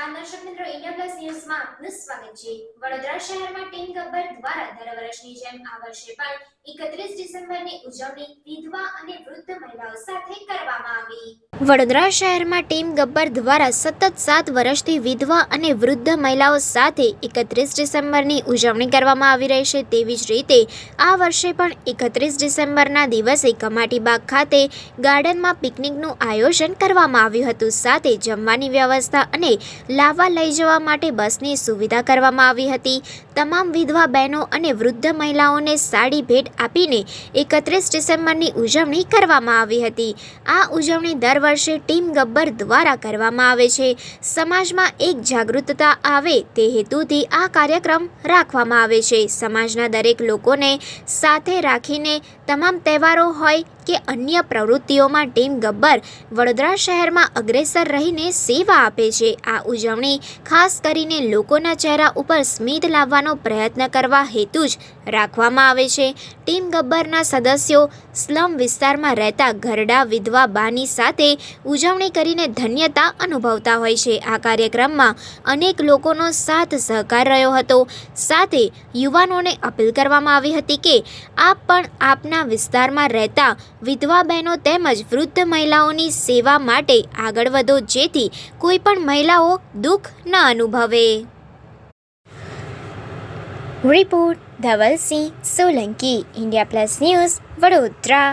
નમસ્કાર દર્શક મિત્રો, ઇન્ડિયા પ્લસ ન્યૂઝમાં આપનું સ્વાગત છે। વડોદરા શહેરમાં ટીમ ગબ્બર દ્વારા દર વર્ષની જેમ આ વર્ષે પણ 31 ડિસેમ્બરની ઉજવણી વિધવા અને વૃદ્ધ મહિલાઓ સાથે કરવામાં આવી। વડોદરા શહેરમાં ટીમ ગબ્બર દ્વારા સતત 7 વર્ષથી વિધવા અને વૃદ્ધ મહિલાઓ સાથે 31 ડિસેમ્બરની ઉજવણી કરવામાં આવી રહી છે। તેવી જ રીતે આ વર્ષે પણ 31 ડિસેમ્બરના દિવસે કમાટીબાગ ખાતે ગાર્ડનમાં પિકનિકનું આયોજન કરવામાં આવ્યું હતું। સાથે જમવાની વ્યવસ્થા અને લાવવા લઈ જવા માટે બસની સુવિધા કરવામાં આવી હતી। તમામ વિધવા બહેનો અને વૃદ્ધ મહિલાઓને સાડી ભેટ આપીને 31 ડિસેમ્બરની ઉજવણી કરવામાં આવી હતી। આ ઉજવણી દર વર્ષે ટીમ ગબ્બર દ્વારા કરવામાં આવે છે। સમાજમાં એક જાગૃતતા આવે તે હેતુથી આ કાર્યક્રમ રાખવામાં આવે છે। સમાજના દરેક લોકોને સાથે રાખીને તમામ તહેવારો હોય કે અન્ય પ્રવૃત્તિઓમાં ટીમ ગબ્બર વડોદરા શહેરમાં અગ્રેસર રહીને સેવા આપે છે। આ ઉજવણી ખાસ કરીને લોકોના ચહેરા ઉપર સ્મિત લાવવાનો પ્રયત્ન કરવા હેતુ જ રાખવામાં આવે છે। ટીમ ગબ્બરના સદસ્યો સ્લમ વિસ્તારમાં રહેતા ઘરડા વિધવા બાની સાથે ઉજવણી કરીને ધન્યતા અનુભવતા હોય છે। આ કાર્યક્રમમાં અનેક લોકોનો સાથ સહકાર રહ્યો હતો। સાથે યુવાનોને અપીલ કરવામાં આવી હતી કે આપ પણ આપના વિસ્તારમાં રહેતા વિધવા બહેનો તેમજ વૃદ્ધ મહિલાઓની સેવા માટે આગળ વધો, જેથી કોઈ પણ મહિલાઓ દુઃખ ન અનુભવે। Report Dhavalsinh Solanki, India plus news, Vadodara.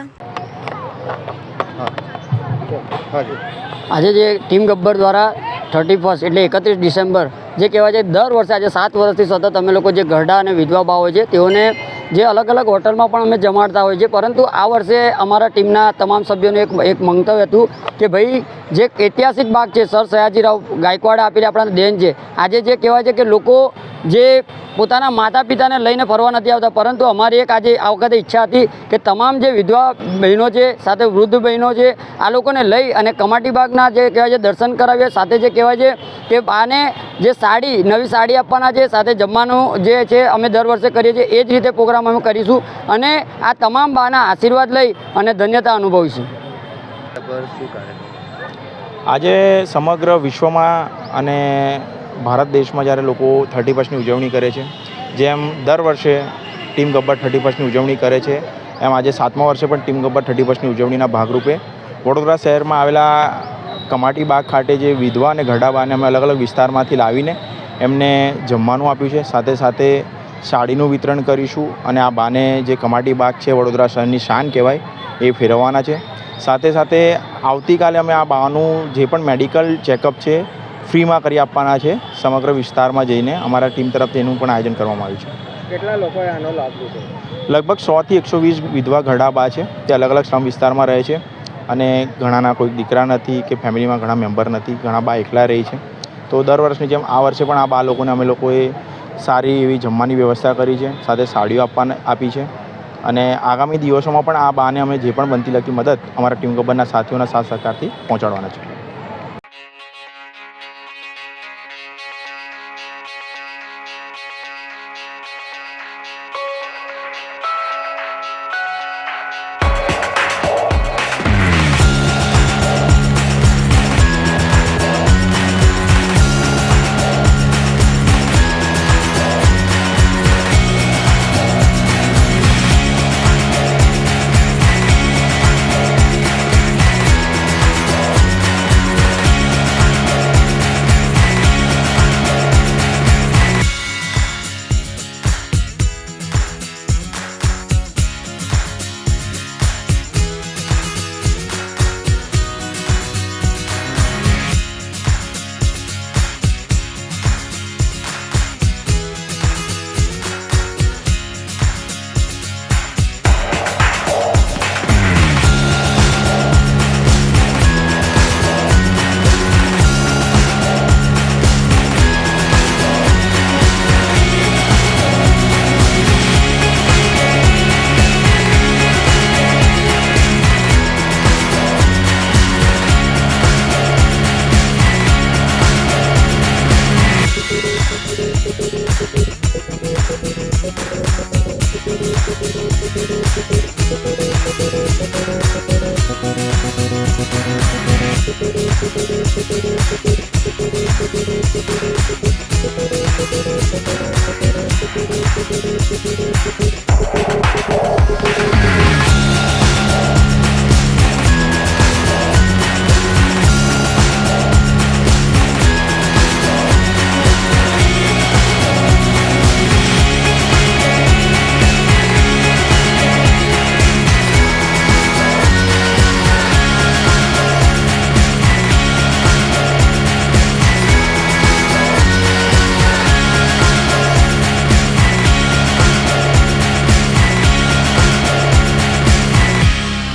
આજે જે ટીમ ગબ્બર દ્વારા 31 એટલે 31 ડિસેમ્બર જે કહેવાય છે, દર વર્ષે આજે 7 વર્ષથી સતત અમે લોકો જે ઘરડા અને વિધવા ભાવ હોય છે તેઓને જે અલગ અલગ હોટલમાં પણ અમે જમાડતા હોય છે। પરંતુ આ વર્ષે અમારા ટીમના તમામ સભ્યોનું એક મંતવ્ય હતું કે ભાઈ જે ઐતિહાસિક બાગ છે, સર સયાજીરાવ ગાયકવાડે આપેલી આપણા દેન છે। આજે જે કહેવાય છે કે લોકો જે પોતાના માતા પિતાને લઈને ફરવા નથી આવતા, પરંતુ અમારી એક આજે આ વખતે ઈચ્છા હતી કે તમામ જે વિધવા બહેનો છે સાથે વૃદ્ધ બહેનો છે આ લોકોને લઈ અને કમાટીબાગના જે કહેવાય છે દર્શન કરાવીએ। સાથે જે કહેવાય છે કે બાને જે નવી સાડી આપવાના છે, સાથે જમવાનું જે છે અમે દર વર્ષે કરીએ છીએ એ જ રીતે પ્રોગ્રામ અમે કરીશું અને આ તમામ બાના આશીર્વાદ લઈ અને ધન્યતા અનુભવીશું। આજે સમગ્ર વિશ્વમાં અને ભારત દેશમાં જ્યારે લોકો 31ની ઉજવણી કરે છે, જેમ દર વર્ષે ટીમ ગબ્બર 31ની ઉજવણી કરે છે, એમ આજે 7મા વર્ષે પણ ટીમ ગબ્બર 31ની ઉજવણીના ભાગરૂપે વડોદરા શહેરમાં આવેલા કમાટીબાગ ખાતે જે વિધવા અને ઘરડા બાને અમે અલગ અલગ વિસ્તારમાંથી લાવીને એમને જમવાનું આપ્યું છે। સાથે સાથે સાડીનું વિતરણ કરીશું અને આ બાને જે કમાટીબાગ છે વડોદરા શહેરની શાન કહેવાય એ ફેરવવાના છે। સાથે સાથે આવતીકાલે અમે આ બાનું જે પણ મેડિકલ ચેકઅપ છે ફ્રીમાં કરી આપવાના છે। સમગ્ર વિસ્તારમાં જઈને અમારા ટીમ તરફથી એનું પણ આયોજન કરવામાં આવ્યું છે। કેટલા લોકોએ આનો લાભ લીધો? લગભગ 100 થી 120 વિધવા ઘરડા બા છે, તે અલગ અલગ શ્રમ વિસ્તારમાં રહે છે અને ઘણાના કોઈ દીકરા નથી કે ફેમિલીમાં ઘણા મેમ્બર નથી, ઘણા બા એકલા રહે છે। તો દર વર્ષની જેમ આ વર્ષે પણ આ બા લોકોને અમે લોકોએ સારી એવી જમવાની વ્યવસ્થા કરી છે, સાથે સાડીઓ આપી છે અને આગામી દિવસોમાં પણ આ બાને અમે જે પણ બનતી લગતી મદદ અમારા ટીમ ગબ્બરના સાથીઓના સાથ સહકારથી પહોંચાડવાના છે। Thank you. છે।